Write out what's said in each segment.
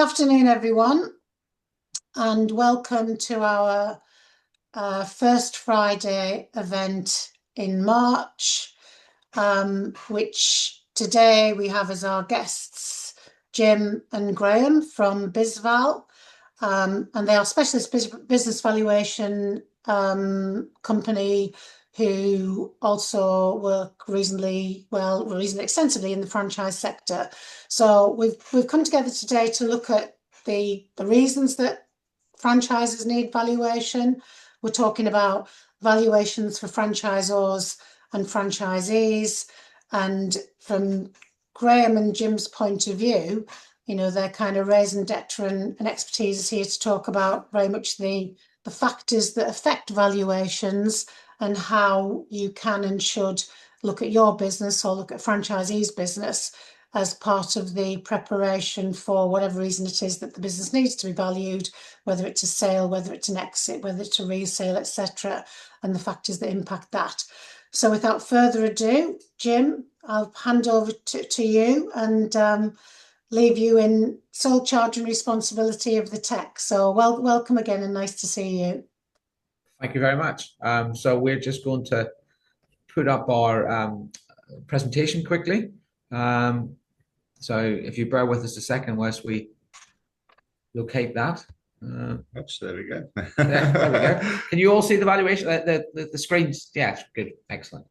Good afternoon, everyone, and welcome to our first Friday event in March, which today we have as our guests Jim and Graham from Bizval, and they are specialist business valuation company who also work reasonably extensively in the franchise sector. So we've come together today to look at the reasons that franchises need valuation. We're talking about valuations for franchisors and franchisees, and from Graham and Jim's point of view, you know, their kind of raison d'etre and expertise is here to talk about very much the factors that affect valuations and how you can and should look at your business or look at franchisees' business as part of the preparation for whatever reason it is that the business needs to be valued, whether it's a sale, whether it's an exit, whether it's a resale, etc., and the factors that impact that. So without further ado, Jim, I'll hand over to you and leave you in sole charge and responsibility of the tech. So welcome again and nice to see you. Thank you very much. So we're just going to put up our presentation quickly. So if you bear with us a second whilst we locate that. Oops, there we go. There we go. Can you all see the valuation? The screens? Yeah, good. Excellent.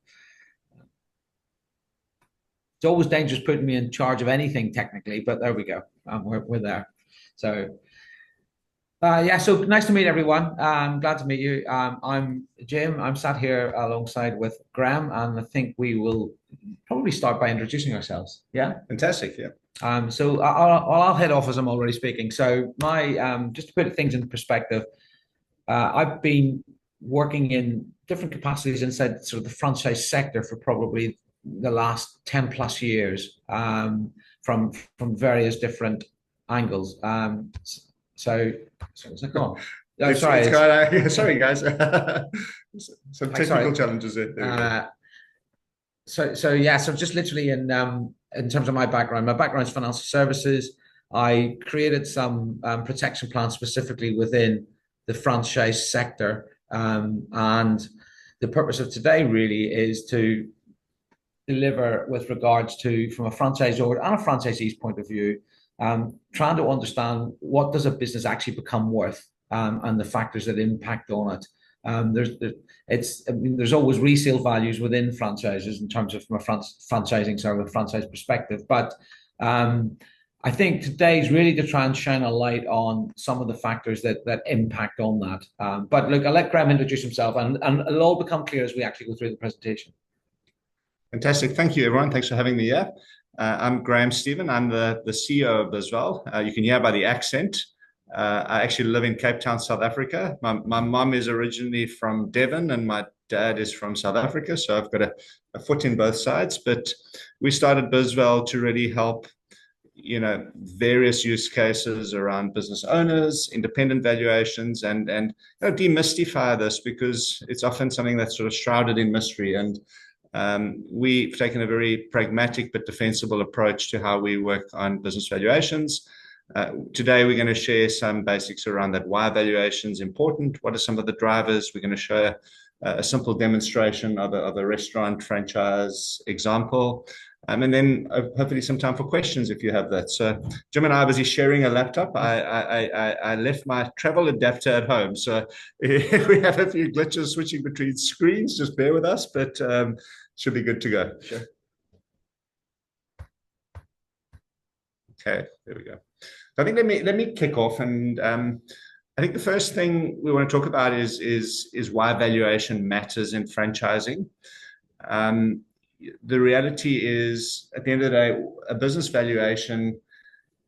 It's always dangerous putting me in charge of anything technically, but there we go. We're there. So so nice to meet everyone. Glad to meet you. I'm Jim. I'm sat here alongside with Graham, and I think we will probably start by introducing ourselves. Yeah, Fantastic. Yeah. So I'll head off as I'm already speaking. So just to put things in perspective, I've been working in different capacities inside sort of the franchise sector for probably the last 10 plus years, from various different angles. So what's it called? Oh, sorry. Sorry, guys. Some technical challenges there. So just literally in terms of my background is financial services. I created some protection plans specifically within the franchise sector, and the purpose of today really is to deliver with regards to, from a franchisor and a franchisee's point of view, trying to understand what does a business actually become worth, and the factors that impact on it. There's always resale values within franchises in terms of from a franchise perspective, but I think today is really to try and shine a light on some of the factors that impact on that. But look, I'll let Graham introduce himself, and it'll all become clear as we actually go through the presentation. Fantastic. Thank you, everyone. Thanks for having me here. I'm Graham Stephen. I'm the CEO of Bizval. You can hear by the accent. I actually live in Cape Town, South Africa. My mum is originally from Devon and my dad is from South Africa. So I've got a foot in both sides. But we started Bizval to really help, you know, various use cases around business owners, independent valuations, and demystify this, because it's often something that's sort of shrouded in mystery. And we've taken a very pragmatic but defensible approach to how we work on business valuations. Today, we're going to share some basics around that. Why valuation is important? What are some of the drivers? We're going to show a simple demonstration of a restaurant franchise example. And then hopefully some time for questions if you have that. So Jim and I are busy sharing a laptop. I left my travel adapter at home. So if we have a few glitches switching between screens, just bear with us, but should be good to go. Sure. Okay, there we go. So I think let me kick off, and I think the first thing we want to talk about is why valuation matters in franchising. The reality is, at the end of the day, a business valuation,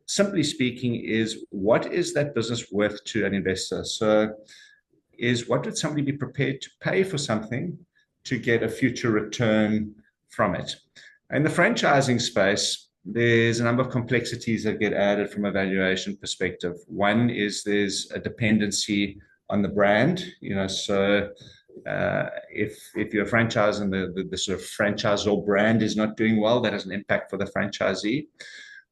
simply speaking, is what is that business worth to an investor? So is what would somebody be prepared to pay for something to get a future return from it? In the franchising space, there's a number of complexities that get added from a valuation perspective. One is there's a dependency on the brand, you know, so if you're a franchise and the sort of franchisor brand is not doing well, that has an impact for the franchisee.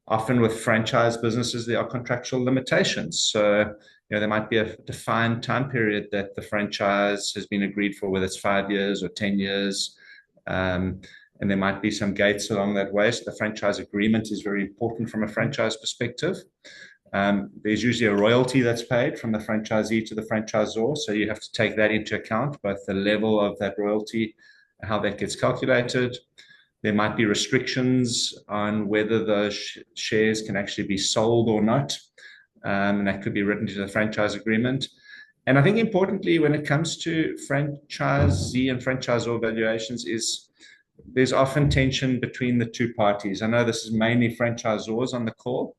Often with franchise businesses, there are contractual limitations. So, there might be a defined time period that the franchise has been agreed for, whether it's 5 years or 10 years. And there might be some gates along that way. So the franchise agreement is very important from a franchise perspective. There's usually a royalty that's paid from the franchisee to the franchisor. So you have to take that into account, both the level of that royalty, how that gets calculated. There might be restrictions on whether those shares can actually be sold or not. And that could be written into the franchise agreement. And I think importantly, when it comes to franchisee and franchisor valuations, there's often tension between the two parties. I know this is mainly franchisors on the call,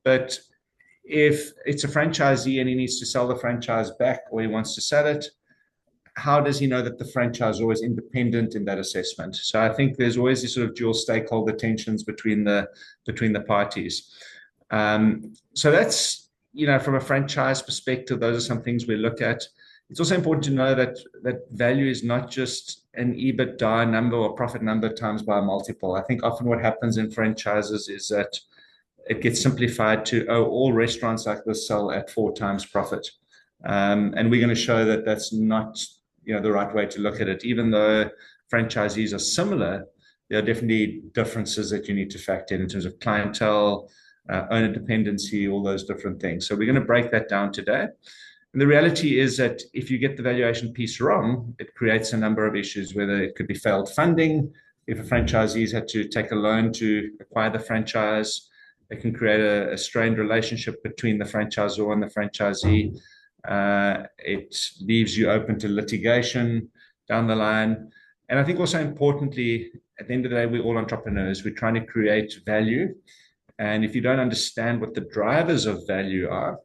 but if it's a franchisee and he needs to sell the franchise back or he wants to sell it, how does he know that the franchisor is independent in that assessment? So I think there's always these sort of dual stakeholder tensions between the parties. So that's, from a franchise perspective, those are some things we look at. It's also important to know that value is not just an EBITDA number or profit number times by a multiple. I think often what happens in franchises is that it gets simplified to, all restaurants like this sell at 4 times profit. And we're going to show that that's not the right way to look at it. Even though franchisees are similar, there are definitely differences that you need to factor in terms of clientele, owner dependency, all those different things. So we're going to break that down today. And the reality is that if you get the valuation piece wrong, it creates a number of issues, whether it could be failed funding. If a franchisee's had to take a loan to acquire the franchise, it can create a strained relationship between the franchisor and the franchisee. It leaves you open to litigation down the line. And I think also importantly, at the end of the day, we're all entrepreneurs. We're trying to create value. And if you don't understand what the drivers of value are,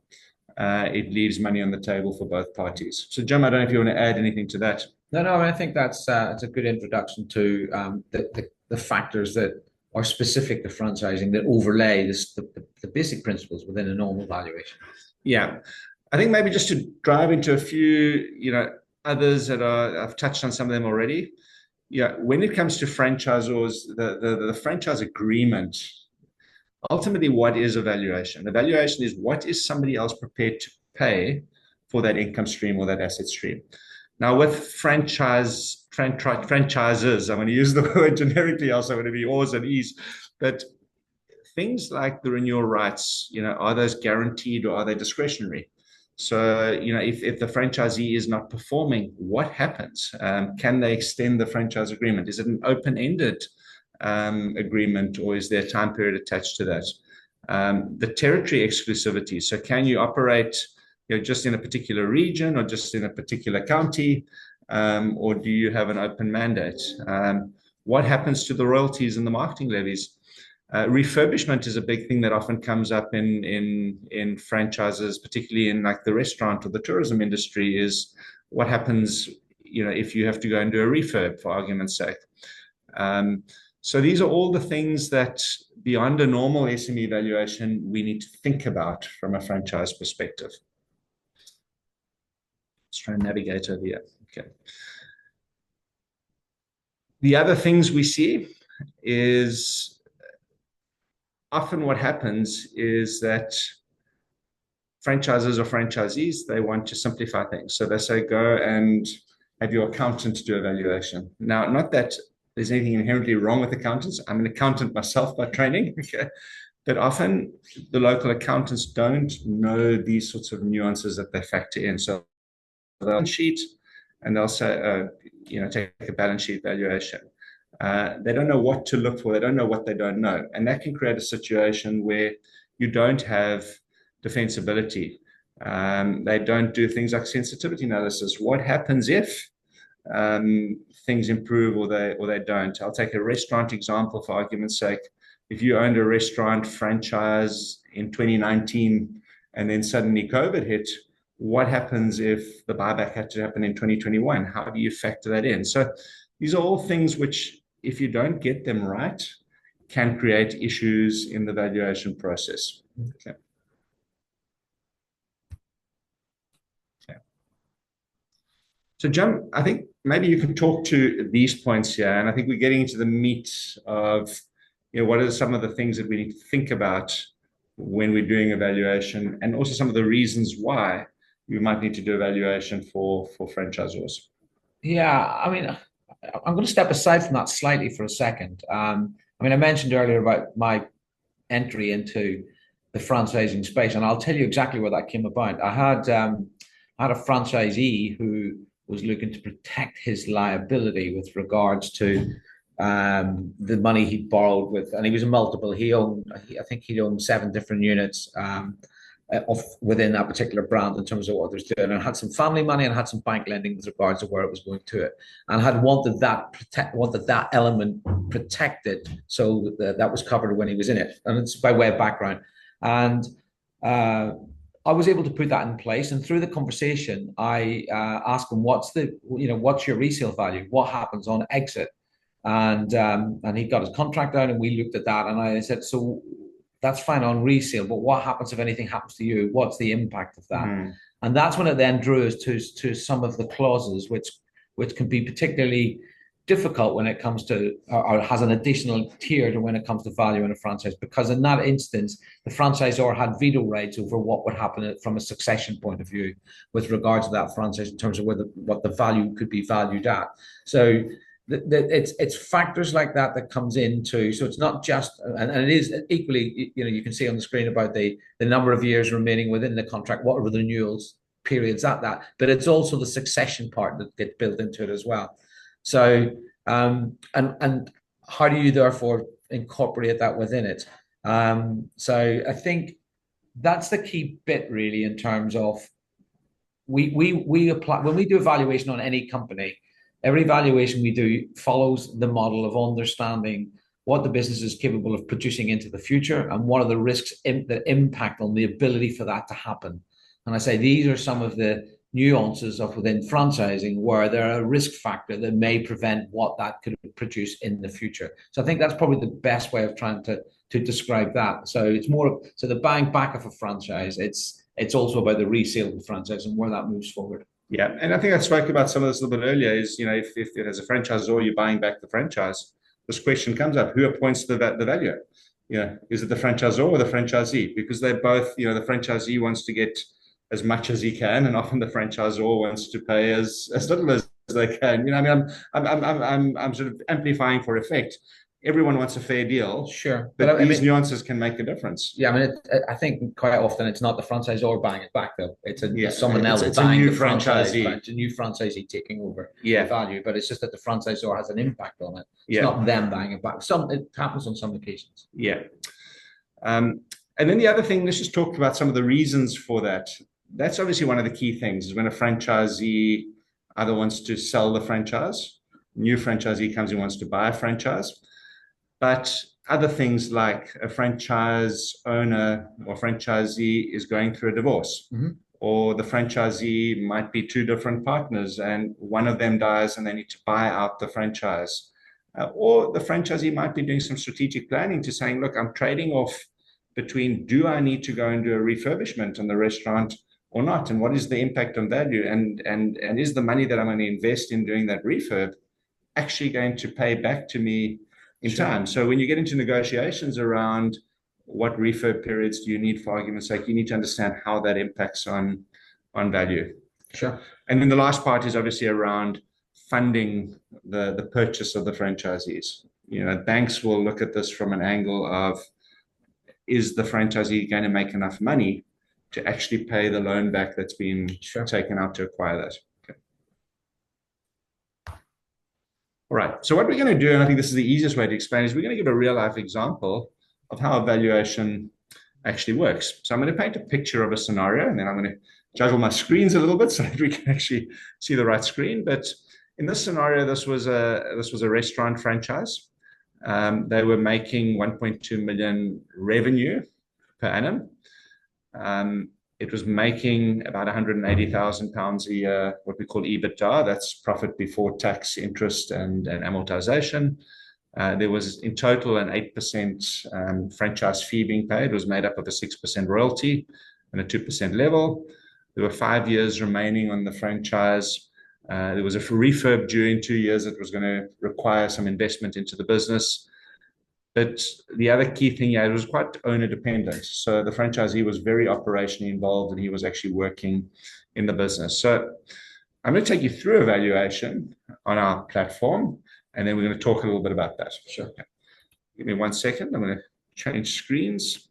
it leaves money on the table for both parties. So, Jim, I don't know if you want to add anything to that. No, I think that's it's a good introduction to the factors that are specific to franchising that overlay the basic principles within a normal valuation. Yeah. I think maybe just to drive into a few, others that I've touched on some of them already. Yeah, when it comes to franchisors, the franchise agreement, ultimately, what is a valuation? The valuation is what is somebody else prepared to pay for that income stream or that asset stream. Now, with franchises, I'm going to use the word generically, also going to be O's and E's, but things like the renewal rights, are those guaranteed or are they discretionary? So, if the franchisee is not performing, what happens? Can they extend the franchise agreement? Is it an open-ended agreement, or is there a time period attached to that? The territory exclusivity. So can you operate just in a particular region or just in a particular county, or do you have an open mandate? What happens to the royalties and the marketing levies? Refurbishment is a big thing that often comes up in franchises, particularly in like the restaurant or the tourism industry, is what happens if you have to go and do a refurb, for argument's sake. So these are all the things that beyond a normal SME valuation, we need to think about from a franchise perspective. Let's try and navigate over here. Okay. The other things we see is often what happens is that franchises or franchisees, they want to simplify things. So they say, go and have your accountant do a valuation. Now, not that there's anything inherently wrong with accountants. I'm an accountant myself by training. Okay. But often the local accountants don't know these sorts of nuances that they factor in. So they'll balance sheet and they'll say, take a balance sheet valuation. They don't know what to look for. They don't know what they don't know. And that can create a situation where you don't have defensibility. They don't do things like sensitivity analysis. What happens if things improve or they don't? I'll take a restaurant example for argument's sake. If you owned a restaurant franchise in 2019 and then suddenly COVID hit, what happens if the buyback had to happen in 2021? How do you factor that in? So these are all things which, if you don't get them right, can create issues in the valuation process. Okay. So, Jim, I think maybe you can talk to these points here, and I think we're getting into the meat of, what are some of the things that we need to think about when we're doing evaluation, and also some of the reasons why we might need to do evaluation for franchisors? Yeah, I mean, I'm going to step aside from that slightly for a second. I mean, I mentioned earlier about my entry into the franchising space, and I'll tell you exactly where that came about. I had a franchisee who was looking to protect his liability with regards to the money he borrowed with, and he was a multiple. I think he owned 7 different units within that particular brand in terms of what they're doing, and had some family money and had some bank lending with regards to where it was going to it, and had wanted that element protected, so that was covered when he was in it. And it's by way of background, and I was able to put that in place. And through the conversation, I asked him, what's your resale value? What happens on exit? And he got his contract out, and we looked at that, and I said, so that's fine on resale, but what happens if anything happens to you? What's the impact of that? And that's when it then drew us to some of the clauses, which can be particularly difficult when it comes to, or has an additional tier to when it comes to value in a franchise, because in that instance, the franchisor had veto rights over what would happen from a succession point of view with regards to that franchise in terms of what the value could be valued at. So it's factors like that comes into, so it's not just, and it is equally, you can see on the screen about the number of years remaining within the contract, what are the renewals periods at that, but it's also the succession part that gets built into it as well. So and how do you therefore incorporate that within it? So I think that's the key bit really, in terms of we apply when we do evaluation on any company. Every valuation we do follows the model of understanding what the business is capable of producing into the future, and what are the risks, the impact on the ability for that to happen. And I say these are some of the nuances of within franchising where there are a risk factor that may prevent what that could produce in the future. So I think that's probably the best way of trying to describe that. So it's more, so the buying back of a franchise, it's also about the resale of the franchise and where that moves forward. Yeah, and I think I spoke about some of this a little bit earlier, is, if as a franchisor you're buying back the franchise, this question comes up: who appoints the value? Is it the franchisor or the franchisee? Because they're both, the franchisee wants to get as much as he can, and often the franchisor wants to pay as little as they can. I'm sort of amplifying for effect. Everyone wants a fair deal. Sure. But these nuances can make a difference. Yeah, I mean, I think quite often it's not the franchisor buying it back, though. It's someone else buying the franchise. It's a new franchisee taking over the value, but it's just that the franchisor has an impact on it. It's not them buying it back. It happens on some occasions. Yeah. And then the other thing, let's just talk about some of the reasons for that. That's obviously one of the key things, is when a franchisee either wants to sell the franchise, new franchisee comes and wants to buy a franchise. But other things like a franchise owner or franchisee is going through a divorce, or the franchisee might be 2 different partners and one of them dies and they need to buy out the franchise. Or the franchisee might be doing some strategic planning to saying, look, I'm trading off between, do I need to go and do a refurbishment in the restaurant or not? And what is the impact on value? And is the money that I'm going to invest in doing that refurb actually going to pay back to me in time? So when you get into negotiations around what refurb periods do you need, for argument's sake, you need to understand how that impacts on value. Sure. And then the last part is obviously around funding the purchase of the franchisees. Banks will look at this from an angle of, is the franchisee going to make enough money to actually pay the loan back that's been taken out to acquire that? All right, so what we're going to do, and I think this is the easiest way to explain, is we're going to give a real-life example of how evaluation actually works. So I'm going to paint a picture of a scenario, and then I'm going to juggle my screens a little bit so that we can actually see the right screen. But in this scenario, this was a restaurant franchise. They were making 1.2 million revenue per annum. It was making about £180,000 a year, what we call EBITDA. That's profit before tax, interest, and amortization. There was in total an 8% franchise fee being paid. It was made up of a 6% royalty and a 2% level. There were 5 years remaining on the franchise. There was a refurb due in 2 years that was going to require some investment into the business. But the other key thing, yeah, it was quite owner dependent. So the franchisee was very operationally involved and he was actually working in the business. So I'm going to take you through a valuation on our platform, and then we're going to talk a little bit about that. Sure. Okay. Give me 1 second. I'm going to change screens.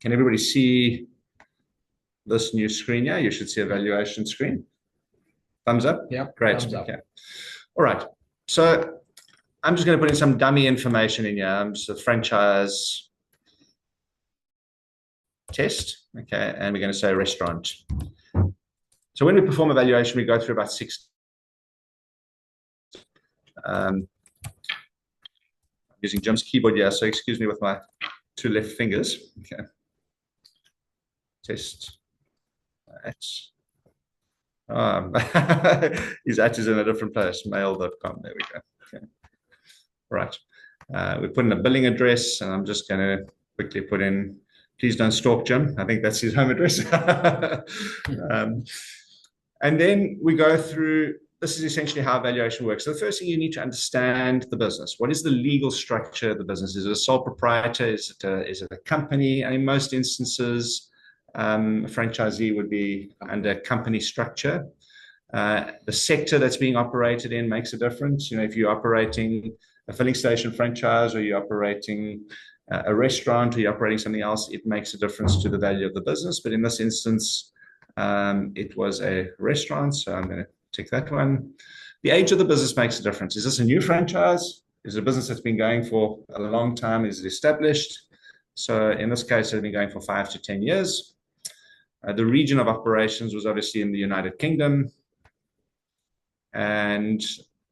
Can everybody see this new screen here? You should see a valuation screen. Thumbs up? Yeah. Great. Thumbs up. Okay. All right. So I'm just going to put in some dummy information in here. I'm just a franchise test. Okay. And we're going to say restaurant. So when we perform a valuation, we go through about 6. Using Jim's keyboard here, so excuse me with my 2 left fingers. Okay. Test. That's. His at is in a different place, mail.com. There we go. Okay. Right. We put in a billing address, and I'm just going to quickly put in, please don't stalk Jim. I think that's his home address. And then we go through, this is essentially how valuation works. So the first thing, you need to understand the business. What is the legal structure of the business? Is it a sole proprietor? Is it a company? And in most instances, a franchisee would be under company structure. The sector that's being operated in makes a difference. If you're operating a filling station franchise, or you're operating a restaurant, or you're operating something else, it makes a difference to the value of the business. But in this instance, it was a restaurant, so I'm going to tick that one. The age of the business makes a difference. Is this a new franchise? Is it a business that's been going for a long time? Is it established? So in this case, it's been going for 5 to 10 years. The region of operations was obviously in the United Kingdom. And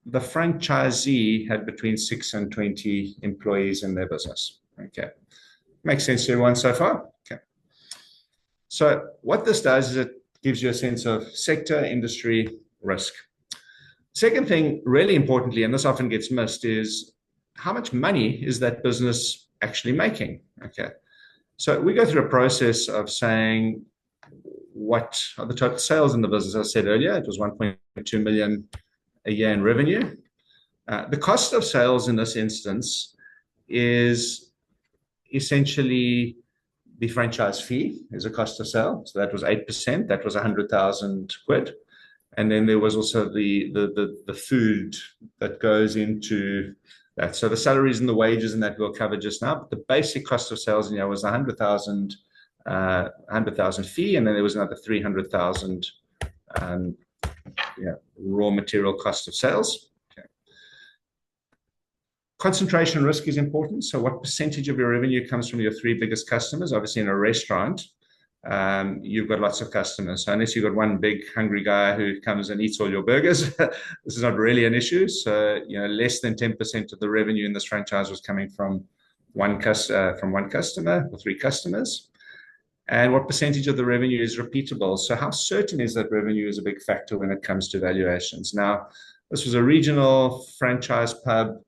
the franchisee had between 6 and 20 employees in their business. Okay. Makes sense to everyone so far? Okay. So what this does is it gives you a sense of sector, industry, risk. Second thing, really importantly, and this often gets missed, is how much money is that business actually making? Okay. So we go through a process of saying, what are the total sales in the business? As I said earlier, it was 1.2 million a year in revenue. The cost of sales in this instance is essentially the franchise fee is a cost of sale. So that was 8%. That was 100,000 quid. And then there was also the food that goes into that. So the salaries and the wages and that we'll cover just now. But the basic cost of sales in here was 100,000 fee, and then there was another 300,000 raw material cost of sales. Okay. Concentration risk is important. So what percentage of your revenue comes from your 3 biggest customers? Obviously in a restaurant, you've got lots of customers. So unless you've got one big hungry guy who comes and eats all your burgers, this is not really an issue. So less than 10% of the revenue in this franchise was coming from one customer or 3 customers. And what percentage of the revenue is repeatable? So how certain is that revenue is a big factor when it comes to valuations. Now, this was a regional franchise pub,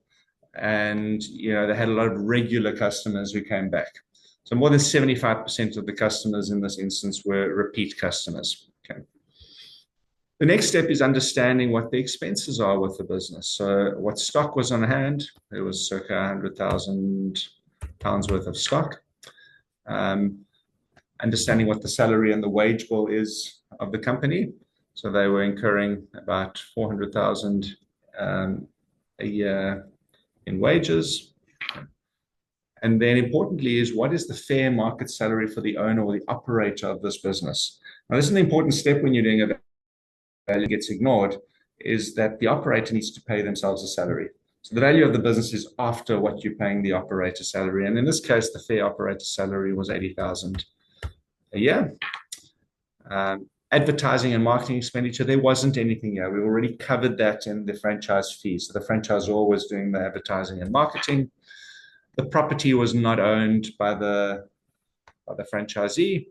and they had a lot of regular customers who came back. So more than 75% of the customers in this instance were repeat customers. Okay. The next step is understanding what the expenses are with the business. So what stock was on hand? There was circa 100,000 pounds worth of stock. Understanding what the salary and the wage bill is of the company. So they were incurring about 400,000 a year in wages. And then importantly is, what is the fair market salary for the owner or the operator of this business? Now, this is an important step when you're doing a value gets ignored, is that the operator needs to pay themselves a salary. So the value of the business is after what you're paying the operator salary. And in this case, the fair operator salary was 80,000 a year. Advertising and marketing expenditure, there wasn't anything here. We already covered that in the franchise fees. So the franchisor was doing the advertising and marketing. The property was not owned by the franchisee,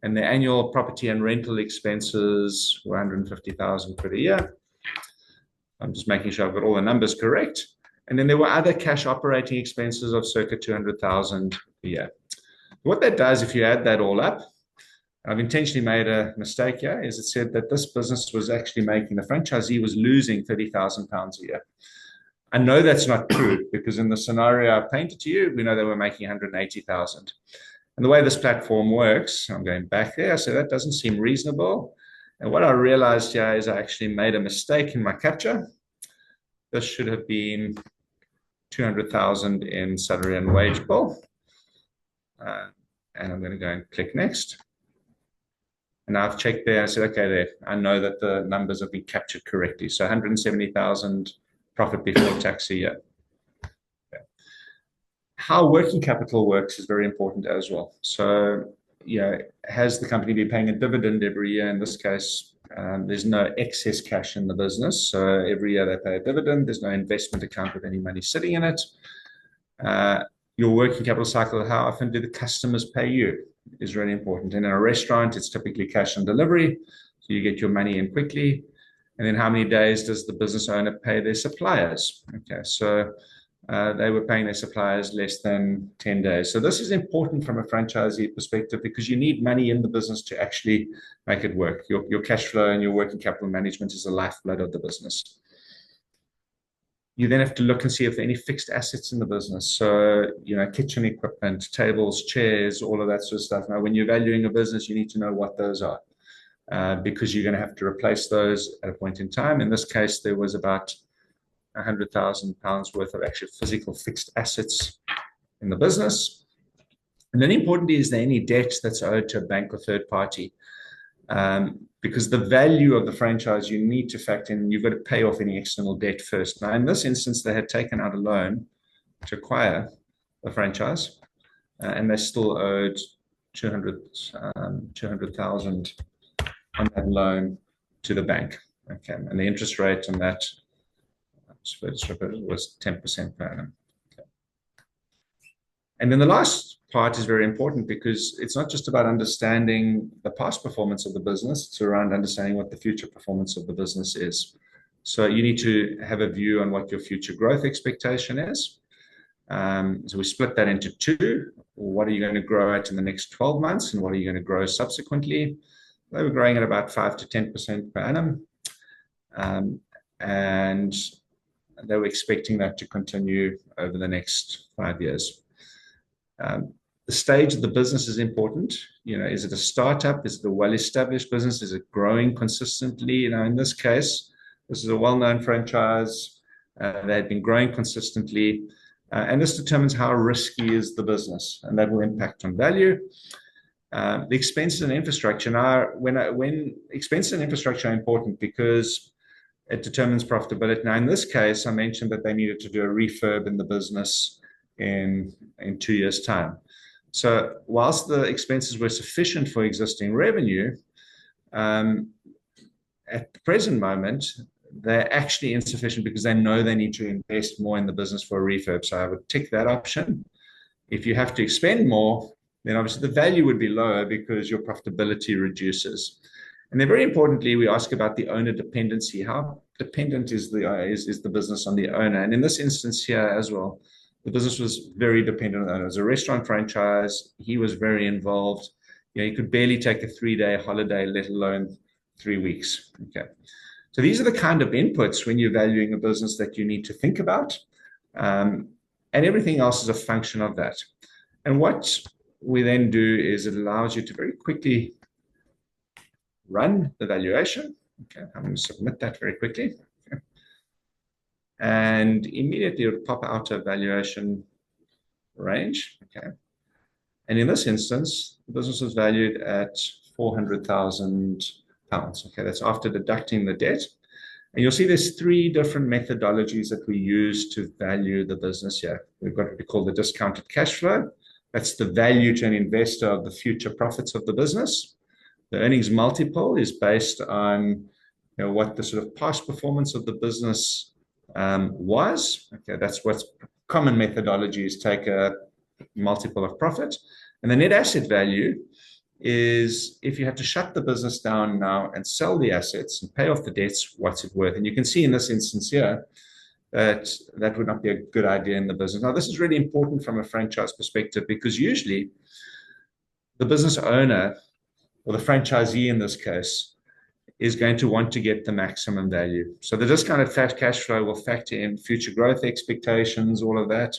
and the annual property and rental expenses were 150,000 per year. I'm just making sure I've got all the numbers correct. And then there were other cash operating expenses of circa 200,000 a year. What that does, if you add that all up, I've intentionally made a mistake here, is it said that this business was actually making, the franchisee was losing 30,000 pounds a year. I know that's not true because in the scenario I painted to you, we know they were making 180,000. And the way this platform works, I'm going back there, so that doesn't seem reasonable. And what I realized here is I actually made a mistake in my capture. This should have been 200,000 in salary and wage bill. And I'm going to go and click next. And I've checked there. I said, okay, there. I know that the numbers have been captured correctly. So 170,000 profit before tax a year. Okay. How working capital works is very important as well. So, has the company been paying a dividend every year? In this case, there's no excess cash in the business. So every year they pay a dividend. There's no investment account with any money sitting in it. Your working capital cycle, how often do the customers pay you, is really important. And in a restaurant, it's typically cash on delivery. So you get your money in quickly. And then how many days does the business owner pay their suppliers? Okay, so they were paying their suppliers less than 10 days. So this is important from a franchisee perspective because you need money in the business to actually make it work. Your cash flow and your working capital management is the lifeblood of the business. You then have to look and see if there are any fixed assets in the business. So, kitchen equipment, tables, chairs, all of that sort of stuff. Now, when you're valuing a business, you need to know what those are because you're going to have to replace those at a point in time. In this case, there was about £100,000 worth of actual physical fixed assets in the business. And then importantly, is there any debt that's owed to a bank or third party? Because the value of the franchise, you need to factor in, you've got to pay off any external debt first. Now, in this instance, they had taken out a loan to acquire the franchise, and they still owed 200,000 on that loan to the bank. Okay, and the interest rate on that was 10% per annum. Okay. And then the last part is very important because it's not just about understanding the past performance of the business, it's around understanding what the future performance of the business is. So you need to have a view on what your future growth expectation is. So we split that into two. What are you going to grow at in the next 12 months and what are you going to grow subsequently? They were growing at about 5 to 10% per annum. And they were expecting that to continue over the next 5 years. The stage of the business is important. Is it a startup? Is it a well-established business? Is it growing consistently? In this case, this is a well-known franchise. They had been growing consistently. And this determines how risky is the business, and that will impact on value. The expenses and infrastructure. Now, when expenses and infrastructure are important because it determines profitability. Now, in this case, I mentioned that they needed to do a refurb in the business in 2 years' time. So whilst the expenses were sufficient for existing revenue, at the present moment, they're actually insufficient because they know they need to invest more in the business for a refurb. So I would tick that option. If you have to expend more, then obviously the value would be lower because your profitability reduces. And then very importantly, we ask about the owner dependency. How dependent is the business on the owner? And in this instance here as well, the business was very dependent on the owner. As a restaurant franchise, he was very involved. He could barely take a 3-day holiday, let alone 3 weeks. Okay. So these are the kind of inputs when you're valuing a business that you need to think about. And everything else is a function of that. And what we then do is it allows you to very quickly run the valuation. Okay, I'm going to submit that very quickly. Okay. And immediately it'll pop out a valuation range. Okay. And in this instance, the business was valued at £400,000. Okay, that's after deducting the debt. And you'll see there's 3 different methodologies that we use to value the business here. We've got what we call the discounted cash flow. That's the value to an investor of the future profits of the business. The earnings multiple is based on what the sort of past performance of the business was. Okay, that's what's common methodology is take a multiple of profit. And the net asset value is if you had to shut the business down now and sell the assets and pay off the debts, what's it worth? And you can see in this instance here that that would not be a good idea in the business. Now, this is really important from a franchise perspective because usually the business owner or the franchisee in this case is going to want to get the maximum value. So the discounted cash flow will factor in future growth expectations, all of that.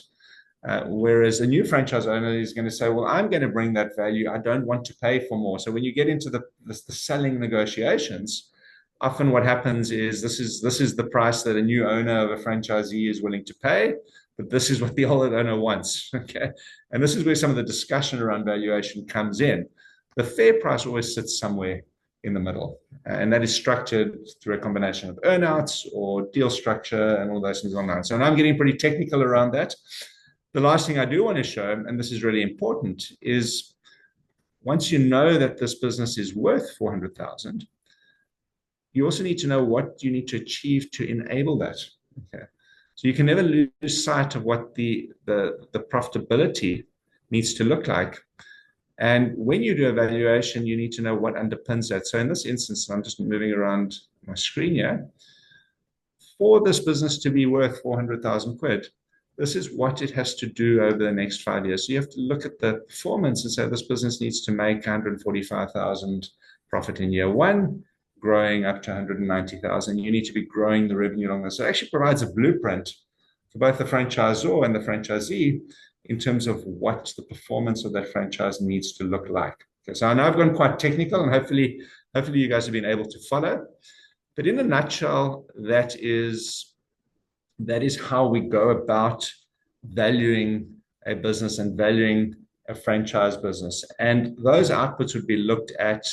Whereas a new franchise owner is going to say, well, I'm going to bring that value. I don't want to pay for more. So when you get into the selling negotiations, often what happens is this is the price that a new owner of a franchisee is willing to pay, but this is what the old owner wants. Okay. And this is where some of the discussion around valuation comes in. The fair price always sits somewhere in the middle. And that is structured through a combination of earnouts or deal structure and all those things online. So I'm getting pretty technical around that. The last thing I do want to show, and this is really important, is once you know that this business is worth 400,000, you also need to know what you need to achieve to enable that. Okay. So you can never lose sight of what the profitability needs to look like. And when you do a valuation, you need to know what underpins that. So in this instance, I'm just moving around my screen here. For this business to be worth 400,000 quid, this is what it has to do over the next 5 years. So you have to look at the performance and say this business needs to make 145,000 profit in year one, growing up to 190,000. You need to be growing the revenue along this. So it actually provides a blueprint for both the franchisor and the franchisee in terms of what the performance of that franchise needs to look like. Okay, so I know I've gone quite technical, and hopefully you guys have been able to follow. But in a nutshell, that is how we go about valuing a business and valuing a franchise business. And those outputs would be looked at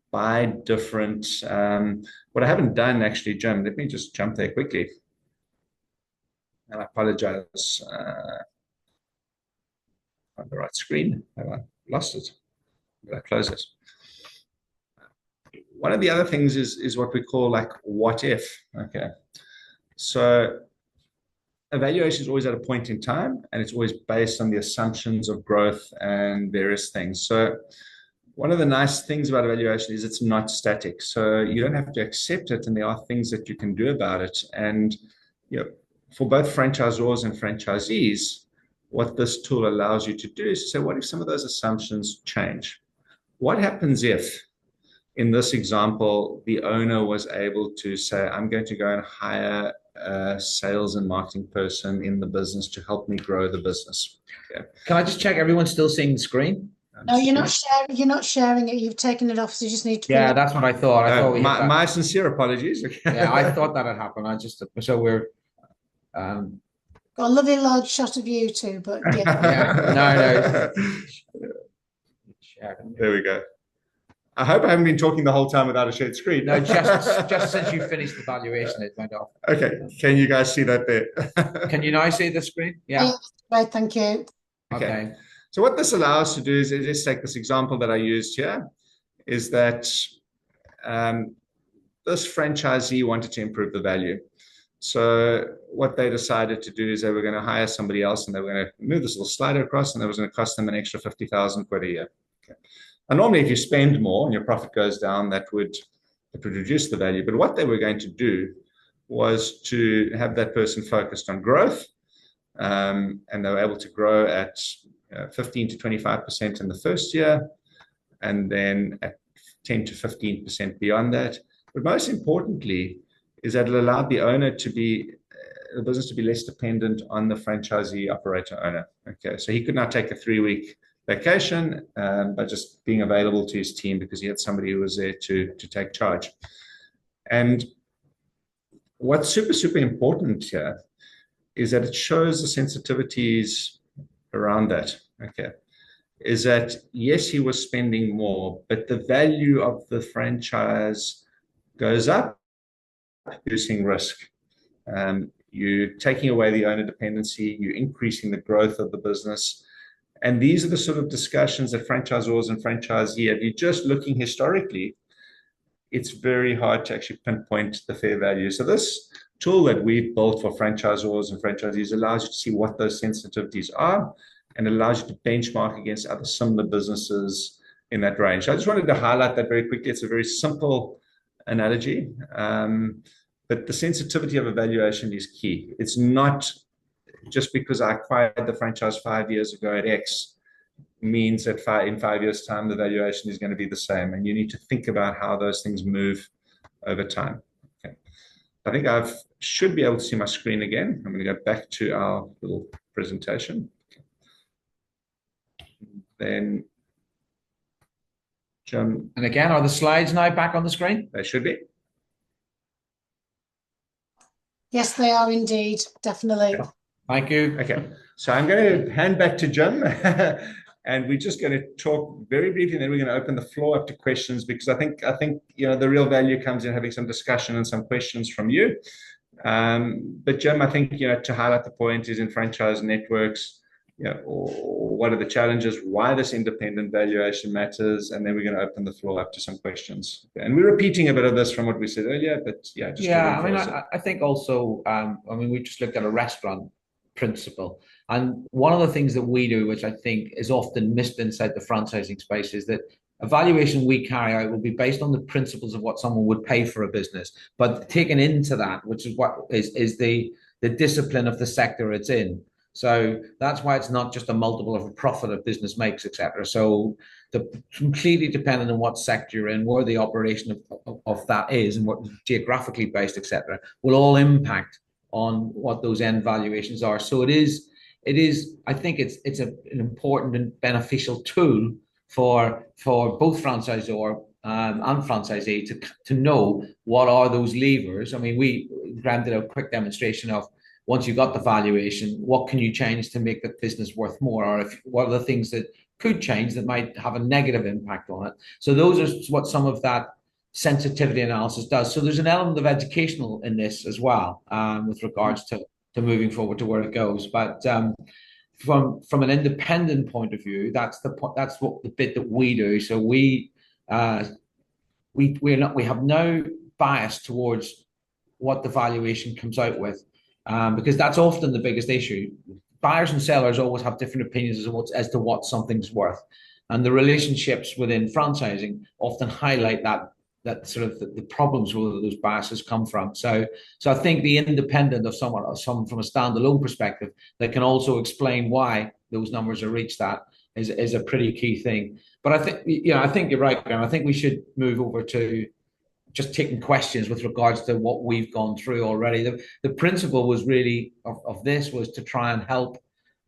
by different, what I haven't done actually, Jim, let me just jump there quickly. And I apologize. On the right screen. Have I lost it? Did I close it? One of the other things is what we call like what if. Okay. So evaluation is always at a point in time, and it's always based on the assumptions of growth and various things. So one of the nice things about evaluation is it's not static. So you don't have to accept it, and there are things that you can do about it. And for both franchisors and franchisees, what this tool allows you to do is to say, what if some of those assumptions change? What happens if, in this example, the owner was able to say, I'm going to go and hire a sales and marketing person in the business to help me grow the business? Okay. Can I just check everyone's still seeing the screen? No, you're not sharing. You're not sharing it. You've taken it off, so you just need to. Yeah, that's what I thought. I thought my sincere apologies. Yeah, I thought that had happened. So we're. Got a lovely large shot of you two, but yeah. No. There we go. I hope I haven't been talking the whole time without a shared screen. No, just since you finished the valuation, it went off. Okay. Can you guys see that there? Can you now see the screen? Yeah. Right. Thank you. Okay. So what this allows us to do is just take this example that I used here, is that this franchisee wanted to improve the value. So what they decided to do is they were going to hire somebody else, and they were going to move this little slider across, and it was going to cost them an extra 50,000 quid a year. Okay. And normally if you spend more and your profit goes down, that would reduce the value. But what they were going to do was to have that person focused on growth, and they were able to grow at 15 to 25% in the first year, and then at 10 to 15% beyond that. But most importantly, is that it allowed the business to be less dependent on the franchisee operator owner. Okay, so he could now take a 3-week vacation by just being available to his team because he had somebody who was there to take charge. And what's super important here is that it shows the sensitivities around that. Okay, is that yes, he was spending more, but the value of the franchise goes up, reducing risk. You're taking away the owner dependency, you're increasing the growth of the business. And these are the sort of discussions that franchisors and franchisee, if you're just looking historically, it's very hard to actually pinpoint the fair value. So this tool that we've built for franchisors and franchisees allows you to see what those sensitivities are, and allows you to benchmark against other similar businesses in that range. So I just wanted to highlight that very quickly. It's a very simple analogy, but the sensitivity of evaluation is key. It's not just because I acquired the franchise 5 years ago at X means that in 5 years' time the valuation is going to be the same, and you need to think about how those things move over time. Okay. I think I should be able to see my screen again. I'm going to go back to our little presentation. Then, Jim. And again, are the slides now back on the screen? They should be. Yes, they are indeed, definitely. Yeah. Thank you. Okay, so I'm going to hand back to Jim, and we're just going to talk very briefly, and then we're going to open the floor up to questions, because I think the real value comes in having some discussion and some questions from you. But Jim, I think to highlight the point is in franchise networks, or what are the challenges, why this independent valuation matters, and then we're going to open the floor up to some questions. And we're repeating a bit of this from what we said earlier, but I think also, we just looked at a restaurant principle, and one of the things that we do, which I think is often missed inside the franchising space, is that a valuation we carry out will be based on the principles of what someone would pay for a business, but taken into that, which is what is the discipline of the sector it's in. So that's why it's not just a multiple of a profit a business makes, etc. So completely dependent on what sector you're in, where the operation of that is, and what geographically based, etc., will all impact on what those end valuations are. So it is. I think it's an important and beneficial tool for both franchisor and franchisee to know what are those levers. I mean, we granted a quick demonstration of, once you got the valuation, what can you change to make the business worth more, or what are the things that could change that might have a negative impact on it. So those are what some of that sensitivity analysis does. So there's an element of educational in this as well, with regards to moving forward to where it goes. But from an independent point of view, that's what the bit that we do. So we have no bias towards what the valuation comes out with, because that's often the biggest issue. Buyers and sellers always have different opinions as to what something's worth, and the relationships within franchising often highlight that sort of the problems where those biases come from. So I think the independent of someone from a standalone perspective that can also explain why those numbers are reached, that is a pretty key thing. But I think you're right, Graham. I think we should move over to just taking questions with regards to what we've gone through already. The principle was really of this was to try and help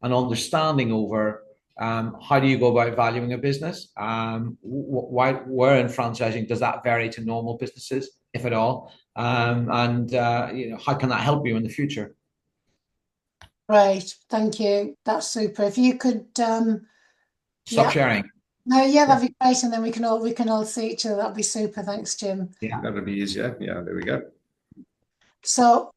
an understanding over how do you go about valuing a business? Where in franchising does that vary to normal businesses, if at all? And how can that help you in the future? Right, thank you. That's super. If you could stop sharing. No, yeah, that'd be great, and then we can all see each other. That'd be super. Thanks, Jim. Yeah, that would be easier. Yeah, there we go. So,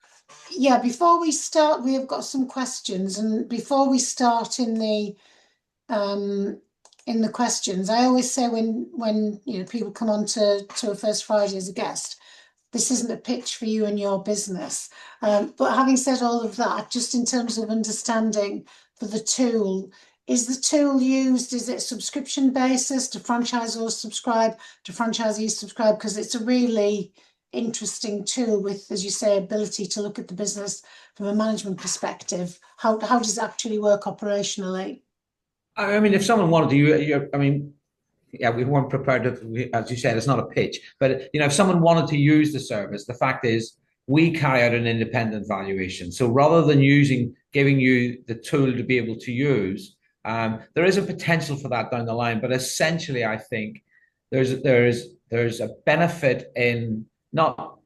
yeah, before we start, we have got some questions, and before we start in the questions, I always say when people come on to a First Friday as a guest, this isn't a pitch for you and your business. But having said all of that, just in terms of understanding for the tool. Is the tool used, is it subscription basis? Do franchisors subscribe? Do franchisees subscribe? Because it's a really interesting tool with, as you say, ability to look at the business from a management perspective. How does it actually work operationally? I mean, if someone wanted to, we weren't prepared to, as you said, it's not a pitch. But, if someone wanted to use the service, the fact is we carry out an independent valuation. So rather than giving you the tool to be able to use, there is a potential for that down the line, but essentially, I think there's a benefit in not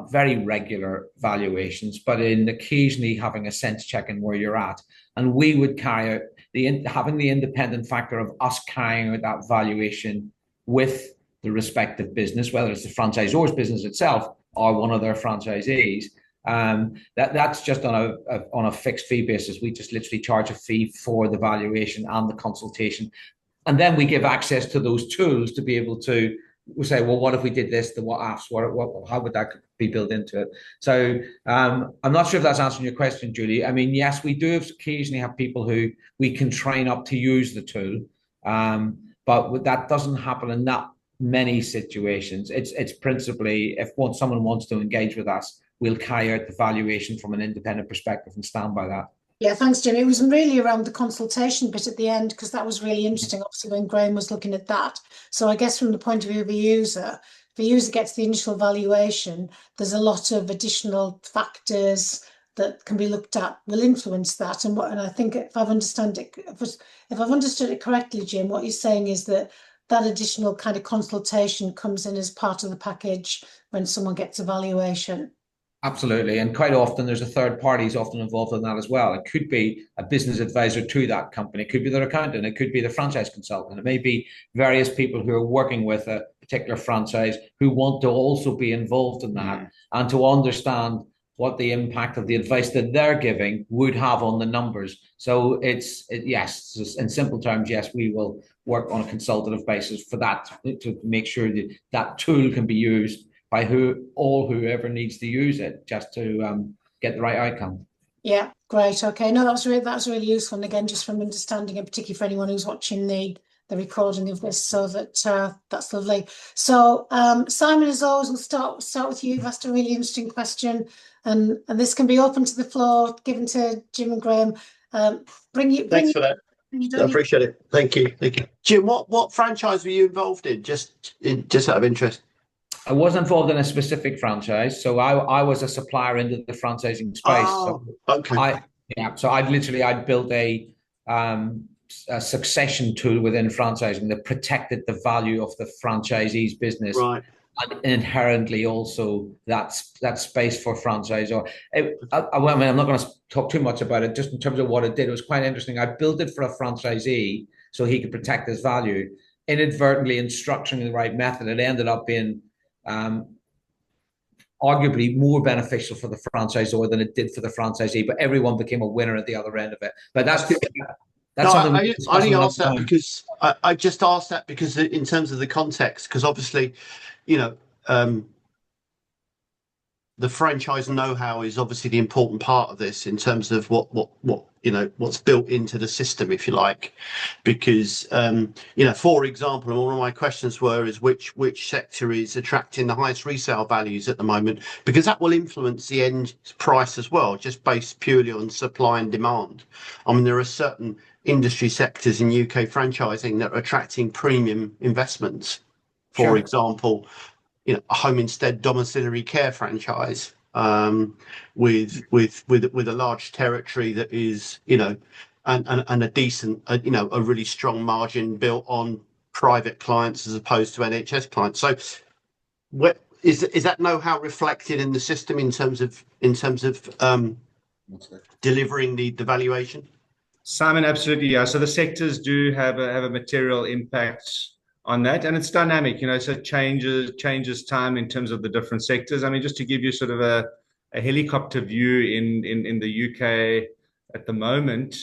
very regular valuations, but in occasionally having a sense check in where you're at. And we would carry out having the independent factor of us carrying out that valuation with the respective business, whether it's the franchisor's business itself or one of their franchisees. That's just on a fixed fee basis. We just literally charge a fee for the valuation and the consultation, and then we give access to those tools to be able to say, well, what if we did this? The what ifs? How would that be built into it? So I'm not sure if that's answering your question, Julie. I mean, yes, we do occasionally have people who we can train up to use the tool, but that doesn't happen in that many situations. It's principally if someone wants to engage with us, we'll carry out the valuation from an independent perspective and stand by that. Yeah, thanks, Jim. It was really around the consultation bit at the end, because that was really interesting, obviously, when Graham was looking at that. So I guess from the point of view of a user, a user gets the initial valuation, there's a lot of additional factors that can be looked at will influence that. And I think if I've understood it correctly, Jim, what you're saying is that additional kind of consultation comes in as part of the package when someone gets a valuation. Absolutely. And quite often there's a third party is often involved in that as well. It could be a business advisor to that company. It could be their accountant. It could be the franchise consultant. It may be various people who are working with a particular franchise who want to also be involved in that and to understand what the impact of the advice that they're giving would have on the numbers. So yes, in simple terms, yes, we will work on a consultative basis for that to make sure that that tool can be used by whoever needs to use it just to get the right outcome. Yeah, great. Okay, no, that was really useful. And again, just from understanding, and particularly for anyone who's watching the recording of this, so that that's lovely. So Simon, as always, we'll start with you. You've asked a really interesting question, and this can be open to the floor, given to Jim and Graham. Thanks for that. I appreciate it. Thank you. Jim, what franchise were you involved in? Just out of interest. I was involved in a specific franchise, so I was a supplier into the franchising space. Oh, so okay. I'd built a succession tool within franchising that protected the value of the franchisee's business, right, and inherently also that space for franchisor. I'm not going to talk too much about it. Just in terms of what it did, it was quite interesting. I built it for a franchisee so he could protect his value, inadvertently instructing the right method. It ended up being arguably more beneficial for the franchisor than it did for the franchisee, but everyone became a winner at the other end of it. But that's something I only asked that because I just asked that because in terms of the context, because obviously, the franchise know-how is obviously the important part of this in terms of what's built into the system, if you like, because for example, one of my questions is which sector is attracting the highest resale values at the moment, because that will influence the end price as well, just based purely on supply and demand. I mean, there are certain industry sectors in UK franchising that are attracting premium investments. For example, a home instead domiciliary care franchise with a large territory that is and a decent a really strong margin built on private clients as opposed to NHS clients. So is that know-how reflected in the system in terms of delivering the valuation? Simon, absolutely, yeah. So the sectors do have a material impact on that, and it's dynamic, so it changes time in terms of the different sectors. I mean, just to give you sort of a helicopter view in the UK at the moment,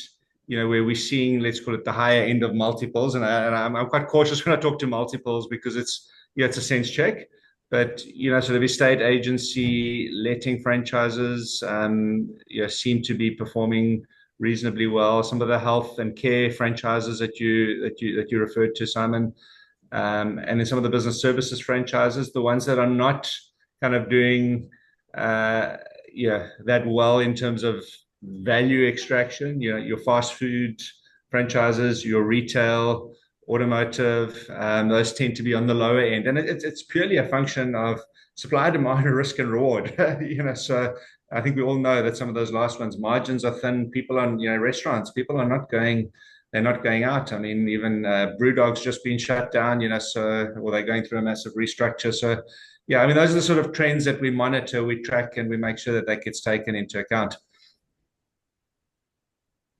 where we're seeing, let's call it the higher end of multiples, and I'm quite cautious when I talk to multiples because it's a sense check, but sort of estate agency letting franchises seem to be performing reasonably well. Some of the health and care franchises that you referred to, Simon. And in some of the business services franchises, the ones that are not kind of doing that well in terms of value extraction, your fast food franchises, your retail, automotive, those tend to be on the lower end. And it's purely a function of supply, demand, and risk and reward. So I think we all know that some of those last ones, margins are thin. People on restaurants, people are not going. They're not going out. I mean, even Brewdog's just been shut down, or they're going through a massive restructure. So, yeah, I mean, those are the sort of trends that we monitor, we track, and we make sure that gets taken into account.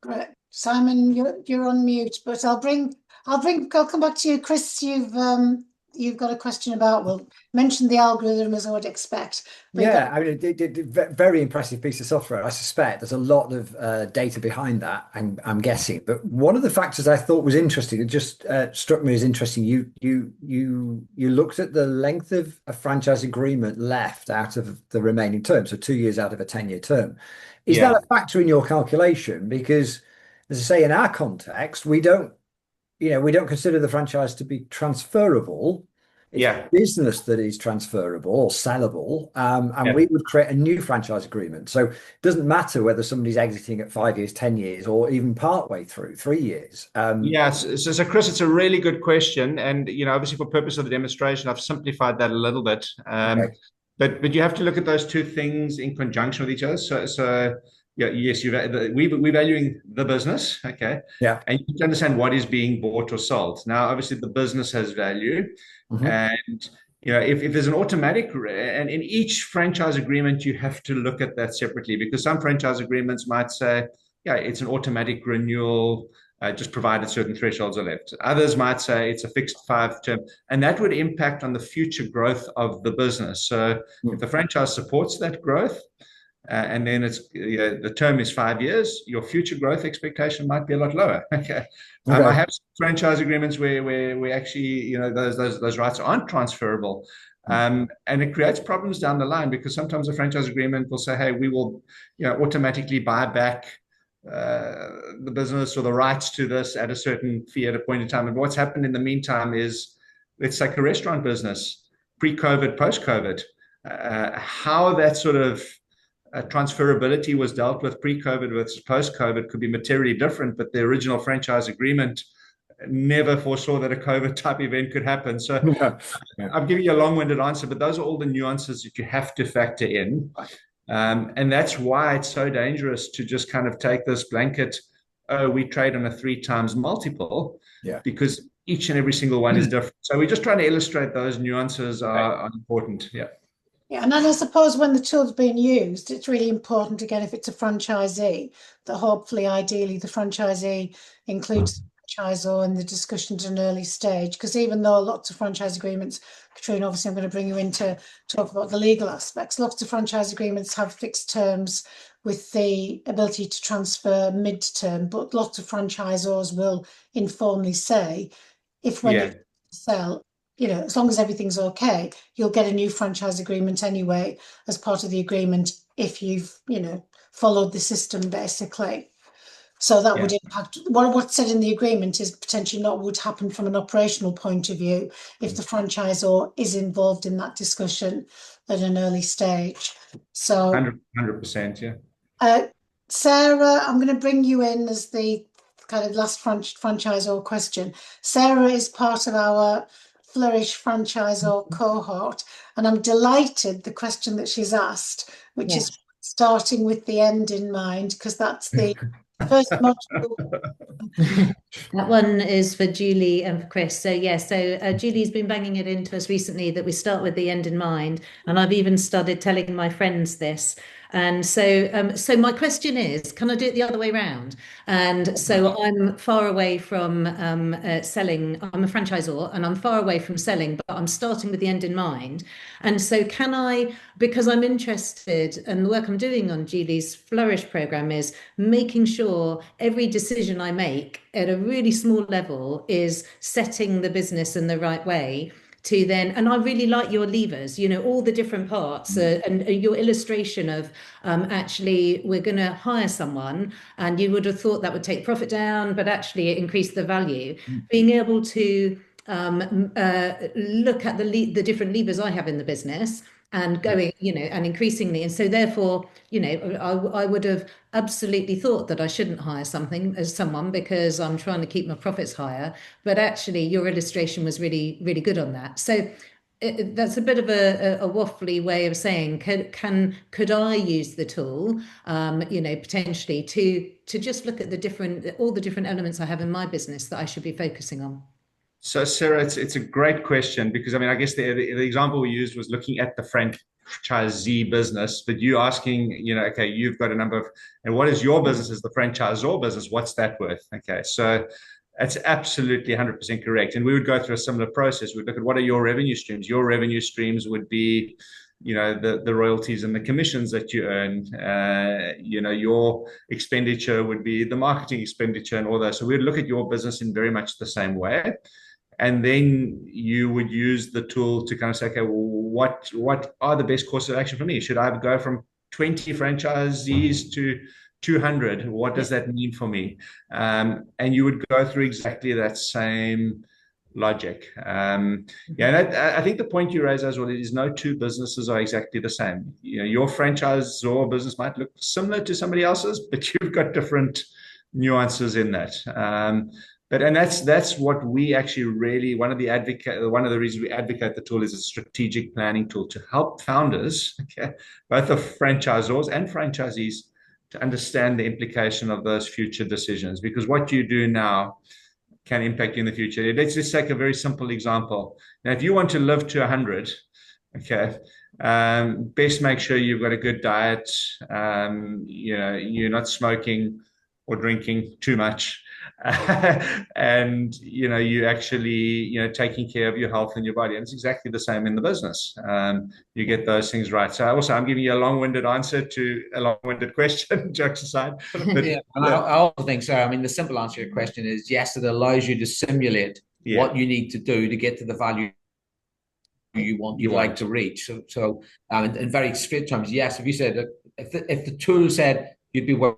Great, Simon, you're on mute, but I'll come back to you, Chris. You've got a question about, well, mention the algorithm as I would expect. Yeah, I mean, very impressive piece of software. I suspect there's a lot of data behind that, I'm guessing. But one of the factors I thought was interesting, it just struck me as interesting. You looked at the length of a franchise agreement left out of the remaining term, so 2 years out of a 10-year term. Is that a factor in your calculation? Because, as I say, in our context, we don't consider the franchise to be transferable, It's Yeah. business that is transferable or sellable, and Yeah. we would create a new franchise agreement. So it doesn't matter whether somebody's exiting at 5 years, 10 years, or even partway through 3 years. Yeah, so Chris, it's a really good question, and obviously for purpose of the demonstration, I've simplified that a little bit. Okay. But you have to look at those two things in conjunction with each other. So yeah, yes, we're valuing the business, okay, Yeah. and you need to understand what is being bought or sold. Now, obviously, the business has value, Mhm. and if there's an automatic, and in each franchise agreement, you have to look at that separately, because some franchise agreements might say, yeah, it's an automatic renewal. Just provided certain thresholds are left. Others might say it's a fixed 5 term, and that would impact on the future growth of the business. So if the franchise supports that growth, and then the term is 5 years, your future growth expectation might be a lot lower. Okay. I Okay. have franchise agreements where actually those rights aren't transferable. And it creates problems down the line, because sometimes a franchise agreement will say, hey, we will automatically buy back the business or the rights to this at a certain fee at a point in time. And what's happened in the meantime is, let's take a restaurant business, pre-COVID, post-COVID, how that sort of transferability was dealt with pre-COVID versus post-COVID could be materially different, but the original franchise agreement never foresaw that a COVID type event could happen. So Yeah. I'm giving you a long-winded answer, but those are all the nuances that you have to factor in. And that's why it's so dangerous to just kind of take this blanket, oh, we trade on a 3 times multiple, Yeah. because each and every single one is different. So we're just trying to illustrate those nuances are important. Yeah. Yeah, and then I suppose when the tool's being used, it's really important, again, if it's a franchisee, that hopefully, ideally, the franchisee includes the franchisor in the discussion at an early stage. Because even though lots of franchise agreements, Katrina, obviously I'm going to bring you in to talk about the legal aspects, lots of franchise agreements have fixed terms with the ability to transfer mid-term, but lots of franchisors will informally say, if when you sell, as long as everything's okay, you'll get a new franchise agreement anyway as part of the agreement if you've, followed the system basically. So that would impact what's said in the agreement is potentially not what would happen from an operational point of view if the franchisor is involved in that discussion at an early stage. So 100%, yeah. Sarah, I'm going to bring you in as the kind of last franchisor question. Sarah is part of our Flourish franchisor cohort, and I'm delighted the question that she's asked, which is starting with the end in mind, because that's the first module. That one is for Julie and for Chris. So Julie's been banging it into us recently that we start with the end in mind, and I've even started telling my friends this. And so my question is, can I do it the other way around? And so I'm far away from selling. I'm a franchisor, and I'm far away from selling, but I'm starting with the end in mind. And so can I, because I'm interested, and the work I'm doing on Julie's Flourish program is making sure every decision I make at a really small level is setting the business in the right way to then, and I really like your levers, all the different parts, and your illustration of actually we're going to hire someone, and you would have thought that would take profit down, but actually it increased the value. Being able to look at the different levers I have in the business and going, and increasingly. And so therefore, I would have absolutely thought that I shouldn't hire someone because I'm trying to keep my profits higher. But actually, your illustration was really, really good on that. So that's a bit of a waffly way of saying, could I use the tool, potentially to just look at all the different elements I have in my business that I should be focusing on? So, Sarah, it's a great question, because I guess the example we used was looking at the franchisee business, but you asking, okay, you've got a number of, and what is your business as the franchisor business? What's that worth? Okay, so that's absolutely 100% correct. And we would go through a similar process. We'd look at what are your revenue streams. Your revenue streams would be, the royalties and the commissions that you earn. Your expenditure would be the marketing expenditure and all that. So we'd look at your business in very much the same way. And then you would use the tool to kind of say, okay, well, what are the best courses of action for me? Should I go from 20 franchisees to 200? What does that mean for me? And you would go through exactly that same logic. Yeah, and I think the point you raise as well is no two businesses are exactly the same. Your franchisor business might look similar to somebody else's, but you've got different nuances in that. And that's what we actually really, one of the reasons we advocate the tool is a strategic planning tool to help founders, okay, both the franchisors and franchisees, to understand the implication of those future decisions, because what you do now can impact you in the future. Let's just take a very simple example. Now, if you want to live to 100, okay, best make sure you've got a good diet. You're not smoking or drinking too much. And you actually taking care of your health and your body, and it's exactly the same in the business. You get those things right. So I'm giving you a long-winded answer to a long-winded question. Jokes aside, but, yeah, and I also think so. I mean, the simple answer to your question is yes. It allows you to simulate what you need to do to get to the value you'd like to reach. So in very straight terms, yes. If you said that, if the tool said you'd be worth,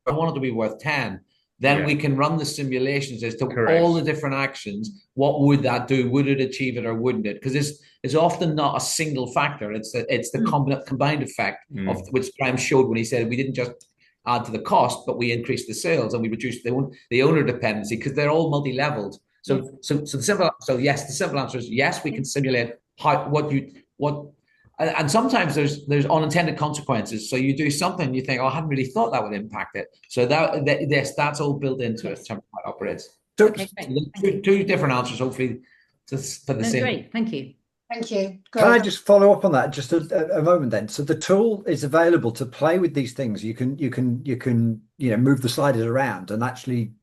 I want it to be worth 10. Then we can run the simulations as to all the different actions. What would that do? Would it achieve it or wouldn't it? Because it's often not a single factor. It's the combined effect of which Graham showed when he said we didn't just add to the cost, but we increased the sales and we reduced the owner dependency, because they're all multi-leveled. So yes, the simple answer is yes. We can simulate and sometimes there's unintended consequences. So you do something, you think, oh, I hadn't really thought that would impact it. So that's all built into it in terms of how it operates. Okay, two different answers, hopefully, for the same. Great, thank you. Thank you. Can I just follow up on that just a moment then? So the tool is available to play with these things. You can move the sliders around and actually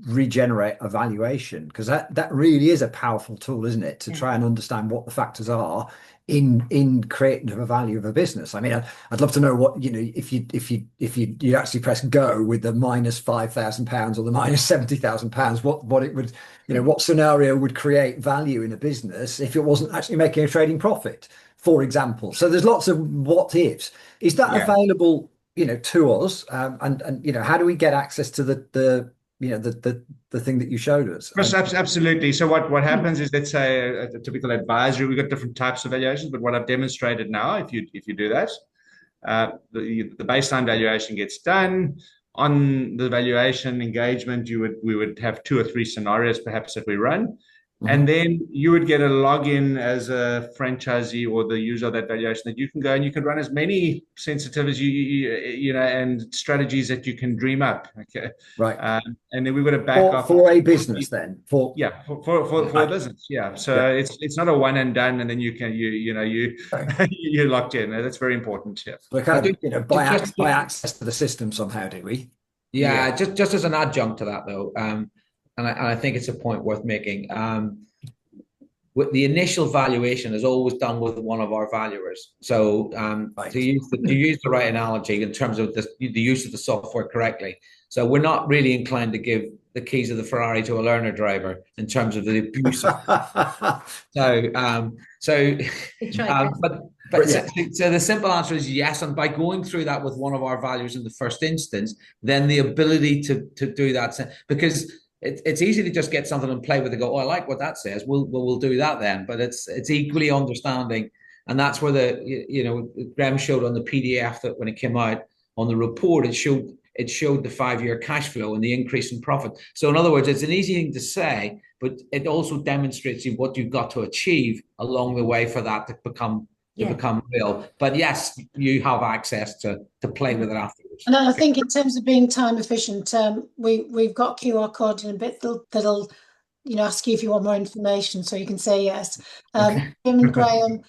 regenerate a valuation, because that really is a powerful tool, isn't it, to try and understand what the factors are in creating a value of a business. I mean, I'd love to know what, if you actually press go with the minus £5,000 or the minus £70,000, what it would, what scenario would create value in a business if it wasn't actually making a trading profit, for example. So there's lots of what ifs. Is that available, to us? And how do we get access to the thing that you showed us? Absolutely. So what happens is, let's say a typical advisory, we've got different types of valuations, but what I've demonstrated now, if you do that, the baseline valuation gets done. On the valuation engagement, we would have 2 or 3 scenarios perhaps that we run. And then you would get a login as a franchisee or the user of that valuation, that you can go and you can run as many sensitivities and strategies that you can dream up. Okay. Right. And then we've got to back up for a business then. For a business. Yeah. So it's not a one and done, and then you're locked in. That's very important. Yeah. We kind of buy access to the system somehow, do we? Yeah. Just as an adjunct to that though. And I think it's a point worth making. With the initial valuation is always done with one of our valuers. So to use the right analogy in terms of the use of the software correctly. So we're not really inclined to give the keys of the Ferrari to a learner driver in terms of the abuse. So the simple answer is yes. And by going through that with one of our values in the first instance, then the ability to do that, because it's easy to just get something and play with it. Go, oh, I like what that says. We'll do that then. But it's equally understanding, and that's where Graham showed on the PDF that when it came out on the report, it showed the 5-year cash flow and the increase in profit. So in other words, it's an easy thing to say, but it also demonstrates you what you've got to achieve along the way for that to become real. But yes, you have access to play with it afterwards. And I think in terms of being time efficient, we've got QR code in a bit that'll ask you if you want more information, so you can say yes. Jim and Graham,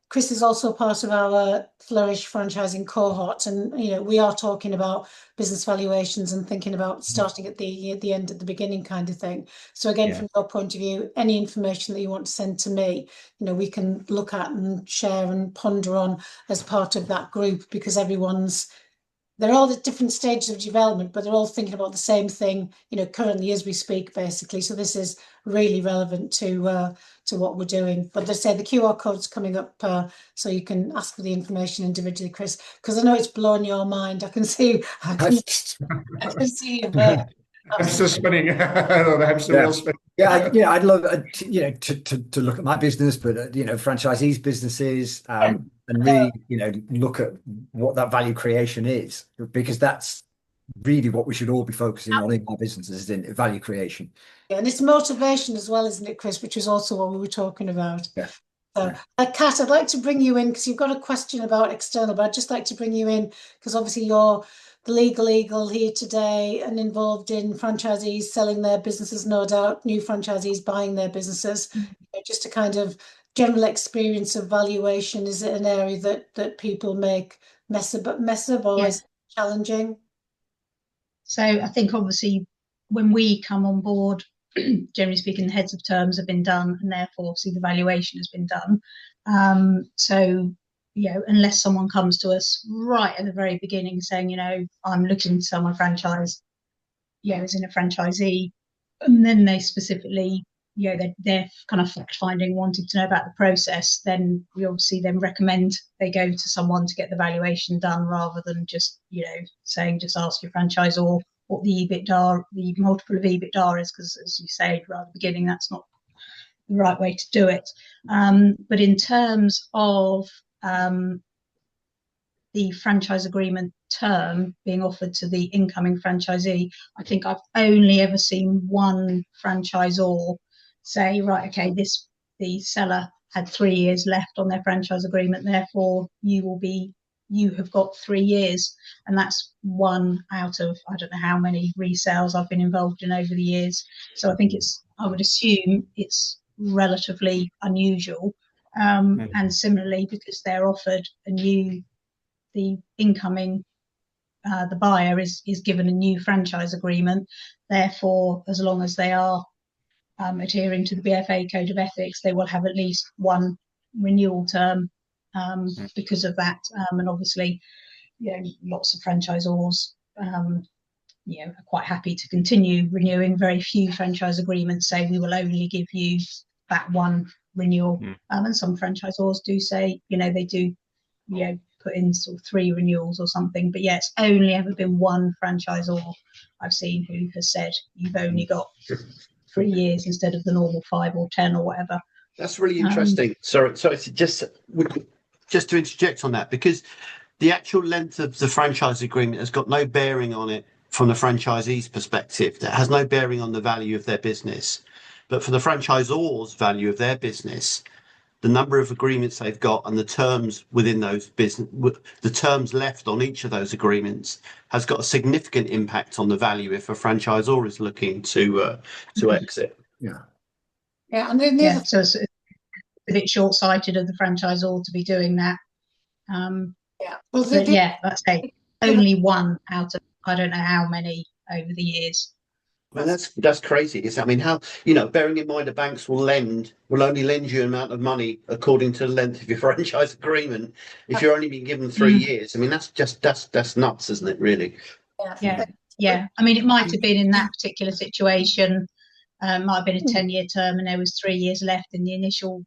Chris is also part of our Flourish franchising cohort, and we are talking about business valuations and thinking about starting at the end, at the beginning kind of thing. So again, from your point of view, any information that you want to send to me, we can look at and share and ponder on as part of that group, because they're all at different stages of development, but they're all thinking about the same thing, currently as we speak, basically. So this is really relevant to what we're doing. But as I say, the QR code's coming up, so you can ask for the information individually, Chris, because I know it's blown your mind. I can see. I can see you. I'm still spinning. I'm still spinning. Yeah, I'd love to look at my business, but franchisees' businesses, and really look at what that value creation is, because that's really what we should all be focusing on in our businesses, is in value creation. Yeah, and it's motivation as well, isn't it, Chris? Which is also what we were talking about. Yeah. So, Kat, I'd like to bring you in because you've got a question about external, but I'd just like to bring you in because obviously you're the legal eagle here today and involved in franchisees selling their businesses, no doubt, new franchisees buying their businesses. Just a kind of general experience of valuation. Is it an area that people make mess of or is it challenging? So I think obviously when we come on board, generally speaking, the heads of terms have been done, and therefore obviously the valuation has been done. So unless someone comes to us right at the very beginning saying, I'm looking to sell my franchise, as in a franchisee, and then they specifically, they're kind of fact finding, wanting to know about the process, then we obviously then recommend they go to someone to get the valuation done, rather than just, saying just ask your franchisor what the EBITDA, the multiple of EBITDA is, because as you say right at the beginning, that's not the right way to do it. But in terms of the franchise agreement term being offered to the incoming franchisee, I think I've only ever seen one franchisor say, right, okay, the seller had 3 years left on their franchise agreement, therefore you have got 3 years. And that's one out of, I don't know how many resales I've been involved in over the years. So I would assume it's relatively unusual. And similarly, because they're offered the incoming, the buyer is given a new franchise agreement. Therefore, as long as they are adhering to the BFA Code of Ethics, they will have at least one renewal term because of that. And obviously, lots of franchisors, are quite happy to continue renewing. Very few franchise agreements say we will only give you that one renewal. And some franchisors do say, they do, put in sort of 3 renewals or something. But it's only ever been one franchisor I've seen who has said you've only got 3 years instead of the normal 5 or 10 or whatever. That's really interesting. Sorry, just to interject on that, because the actual length of the franchise agreement has got no bearing on it from the franchisee's perspective. That has no bearing on the value of their business. But for the franchisor's value of their business, the number of agreements they've got and the terms within those the terms left on each of those agreements has got a significant impact on the value if a franchisor is looking to exit. Yeah, and then so it's a bit short-sighted of the franchisor to be doing that. Well, that's only one out of I don't know how many over the years. Well, that's crazy. How, bearing in mind the banks will only lend you an amount of money according to the length of your franchise agreement. If you're only being given 3 years, that's nuts, isn't it? Really? Yeah. It might have been in that particular situation. Might have been a 10-year term, and there was 3 years left, and the initial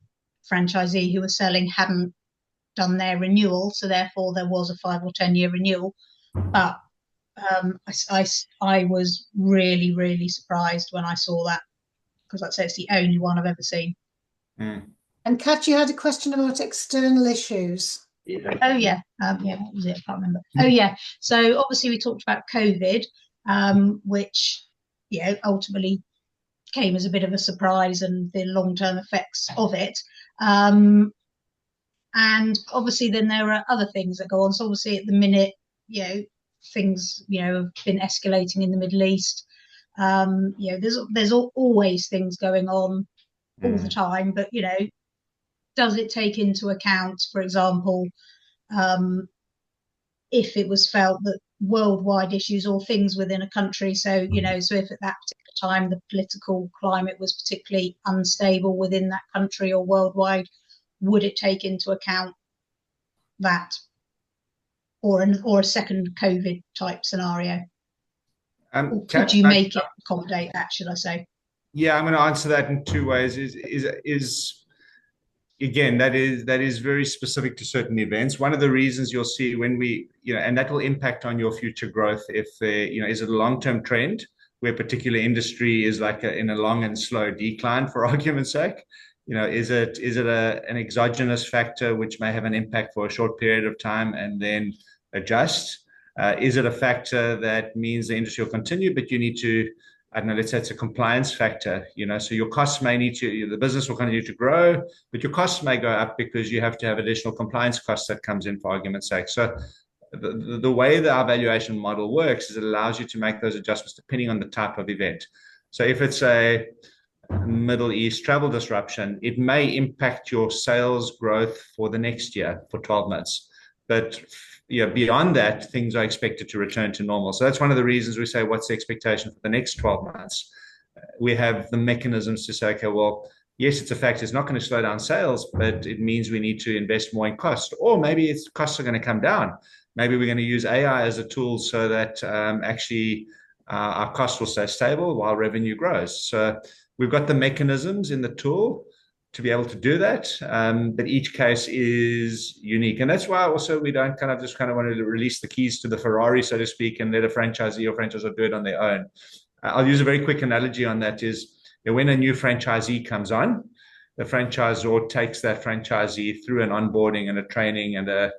franchisee who was selling hadn't done their renewal, so therefore there was a 5 or 10-year renewal. But I was really, really surprised when I saw that, because I'd say it's the only one I've ever seen. And Kat, you had a question about external issues. Oh yeah, what was it? I can't remember. Oh yeah, so obviously we talked about COVID, which ultimately came as a bit of a surprise, and the long-term effects of it. And obviously then there are other things that go on. So obviously at the minute, things have been escalating in the Middle East. There's always things going on all the time, but does it take into account, for example, if it was felt that worldwide issues or things within a country, so so if at that particular time the political climate was particularly unstable within that country or worldwide, would it take into account that? Or a second COVID type scenario? Could you make it accommodate that, should I say? Yeah, I'm going to answer that in 2 ways. Is again, that is very specific to certain events. One of the reasons you'll see when we, and that will impact on your future growth if, is it a long-term trend where a particular industry is like in a long and slow decline, for argument's sake. Is it an exogenous factor which may have an impact for a short period of time and then adjust? Is it a factor that means the industry will continue, but you need to, I don't know, let's say it's a compliance factor, so your costs may need to, the business will continue to grow, but your costs may go up because you have to have additional compliance costs that comes in, for argument's sake. So the way that our valuation model works is it allows you to make those adjustments depending on the type of event. So if it's a Middle East travel disruption, it may impact your sales growth for the next year, for 12 months. But beyond that, things are expected to return to normal. So that's one of the reasons we say, what's the expectation for the next 12 months? We have the mechanisms to say, okay, well, yes, it's a fact it's not going to slow down sales, but it means we need to invest more in cost. Or maybe its costs are going to come down. Maybe we're going to use AI as a tool so that actually our costs will stay stable while revenue grows. So we've got the mechanisms in the tool to be able to do that, but each case is unique. And that's why also we don't just want to release the keys to the Ferrari, so to speak, and let a franchisee or franchisor do it on their own. I'll use a very quick analogy on that is when a new franchisee comes on, the franchisor takes that franchisee through an onboarding and a training and a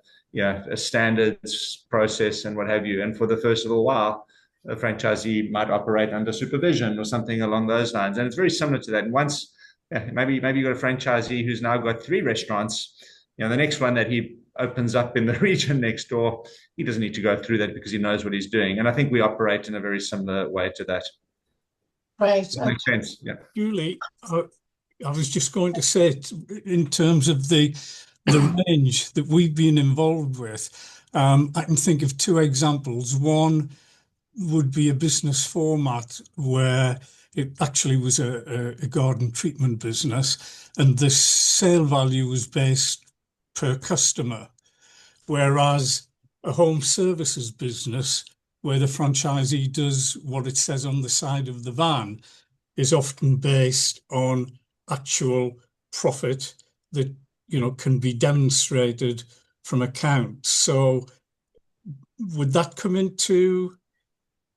standards process and what have you. And for the first little while, a franchisee might operate under supervision or something along those lines. And it's very similar to that. And once, maybe you've got a franchisee who's now got 3 restaurants, the next one that he opens up in the region next door, he doesn't need to go through that because he knows what he's doing. And I think we operate in a very similar way to that. Right. That makes sense. Yeah. Julie, I was just going to say, in terms of the range that we've been involved with, I can think of 2 examples. One would be a business format where it actually was a garden treatment business, and the sale value was based per customer, whereas a home services business where the franchisee does what it says on the side of the van is often based on actual profit that can be demonstrated from accounts. So would that come into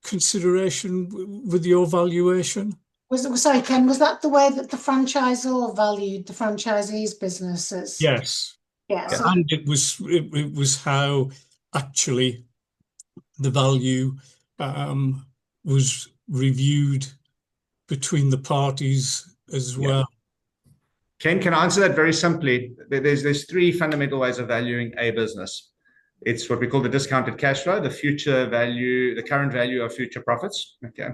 consideration with your valuation? Sorry, Ken, was that the way that the franchisor valued the franchisee's businesses? Yes. Yeah. So And it was how actually the value was reviewed between the parties as well. Ken, can I answer that very simply? There's 3 fundamental ways of valuing a business. It's what we call the discounted cash flow, the future value, the current value of future profits, okay,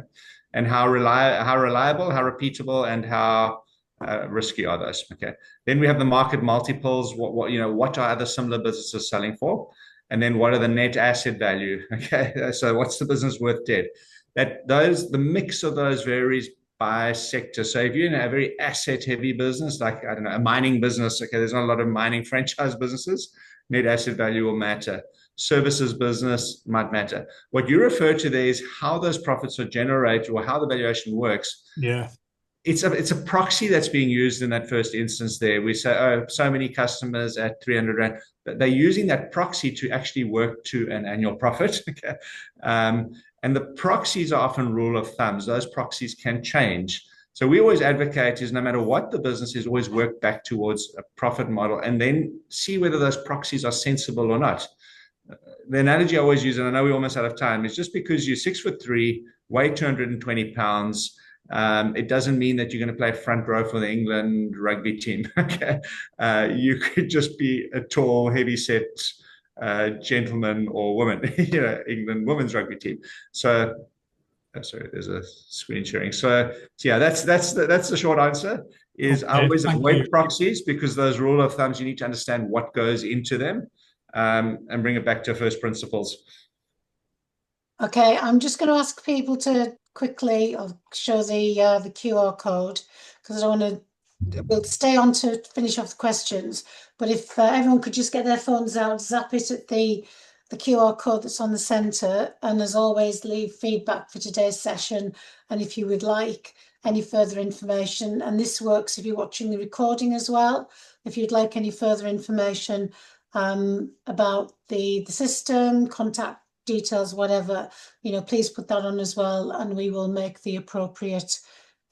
and how reliable, how repeatable, and how risky are those, okay. Then we have the market multiples. What are other similar businesses selling for, and then what are the net asset value, okay. So what's the business worth dead? The mix of those varies by sector. So if you're in a very asset-heavy business, like I don't know, a mining business, okay, there's not a lot of mining franchise businesses. Net asset value will matter. Services business might matter. What you refer to there is how those profits are generated or how the valuation works. Yeah. It's a proxy that's being used in that first instance there. We say, oh, so many customers at 300 Rand. But they're using that proxy to actually work to an annual profit. Okay. And the proxies are often rule of thumbs. Those proxies can change. So we always advocate is no matter what the business is, always work back towards a profit model and then see whether those proxies are sensible or not. The analogy I always use, and I know we're almost out of time, is just because you're 6'3", weigh 220 pounds, it doesn't mean that you're going to play front row for the England rugby team. Okay, you could just be a tall, heavy-set gentleman or woman, England women's rugby team. So. Oh, sorry, there's a screen sharing. So yeah, that's the short answer. Is I always avoid proxies because those rule of thumbs, you need to understand what goes into them, and bring it back to first principles. Okay, I'm just going to ask people to quickly show the QR code because I don't want to. We'll stay on to finish off the questions, but if everyone could just get their phones out, zap it at the QR code that's on the centre, and as always, leave feedback for today's session. And if you would like any further information, and this works if you're watching the recording as well, if you'd like any further information about the system, contact details, whatever, please put that on as well, and we will make the appropriate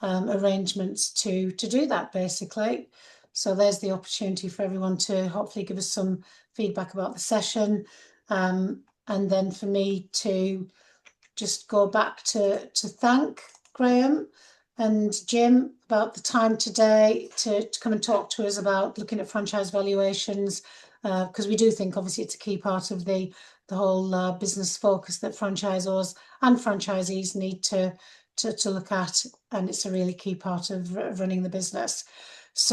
arrangements to do that, basically. So there's the opportunity for everyone to hopefully give us some feedback about the session, and then for me to just go back to thank Graham and Jim about the time today to come and talk to us about looking at franchise valuations, because we do think obviously it's a key part of the whole business focus that franchisors and franchisees need to look at, and it's a really key part of running the business.